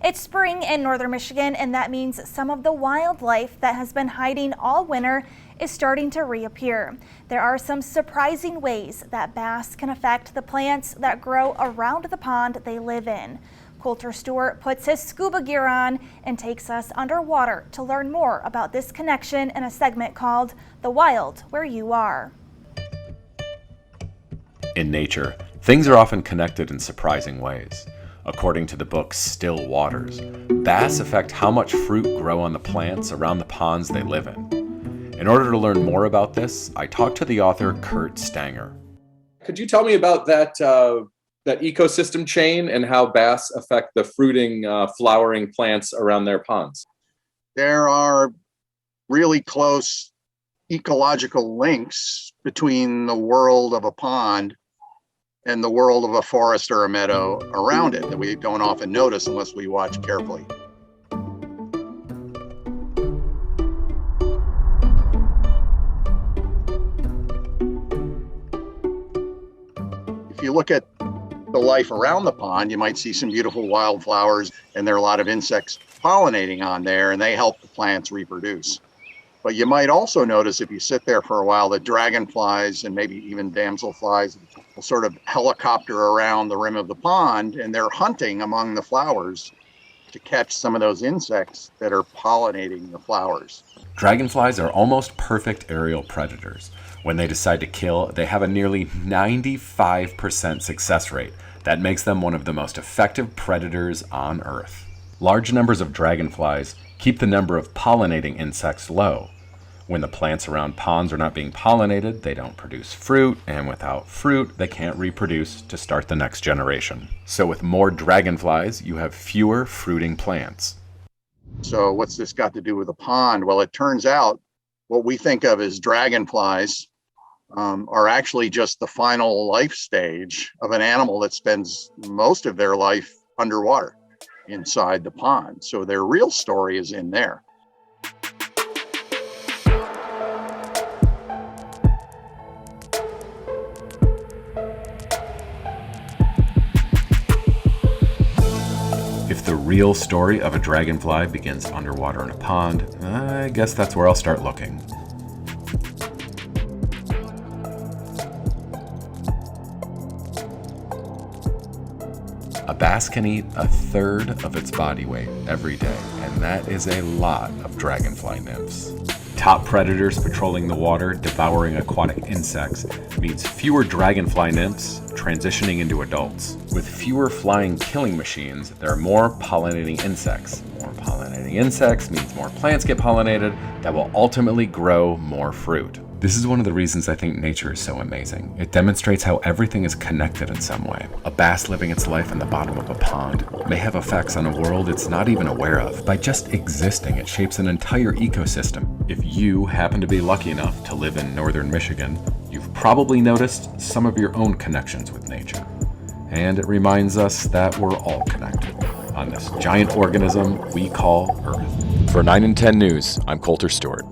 It's spring in northern Michigan, and that means some of the wildlife that has been hiding all winter is starting to reappear. There are some surprising ways that bass can affect the plants that grow around the pond they live in. Colter Stewart puts his scuba gear on and takes us underwater to learn more about this connection in a segment called The Wild Where You Are. In nature, things are often connected in surprising ways. According to the book Still Waters, bass affect how much fruit grow on the plants around the ponds they live in. In order to learn more about this, I talked to the author Kurt Stanger. Could you tell me about that ecosystem chain and how bass affect the fruiting, flowering plants around their ponds? There are really close ecological links between the world of a pond and the world of a forest or a meadow around it that we don't often notice unless we watch carefully. If you look at the life around the pond, you might see some beautiful wildflowers, and there are a lot of insects pollinating on there, and they help the plants reproduce. But you might also notice if you sit there for a while that dragonflies and maybe even damselflies will sort of helicopter around the rim of the pond, and they're hunting among the flowers to catch some of those insects that are pollinating the flowers. Dragonflies are almost perfect aerial predators. When they decide to kill, they have a nearly 95% success rate. That makes them one of the most effective predators on Earth. Large numbers of dragonflies keep the number of pollinating insects low. When the plants around ponds are not being pollinated, they don't produce fruit, and without fruit, they can't reproduce to start the next generation. So with more dragonflies, you have fewer fruiting plants. So what's this got to do with a pond? Well, it turns out what we think of as dragonflies are actually just the final life stage of an animal that spends most of their life underwater inside the pond. So their real story is in there. If the real story of a dragonfly begins underwater in a pond, I guess that's where I'll start looking. A bass can eat a third of its body weight every day, and that is a lot of dragonfly nymphs. Top predators patrolling the water, devouring aquatic insects, means fewer dragonfly nymphs transitioning into adults. With fewer flying killing machines, there are more pollinating insects. More pollinating insects means more plants get pollinated that will ultimately grow more fruit. This is one of the reasons I think nature is so amazing. It demonstrates how everything is connected in some way. A bass living its life in the bottom of a pond may have effects on a world it's not even aware of. By just existing, it shapes an entire ecosystem. If you happen to be lucky enough to live in northern Michigan, you've probably noticed some of your own connections with nature. And it reminds us that we're all connected on this giant organism we call Earth. For 9 in 10 News, I'm Colter Stewart.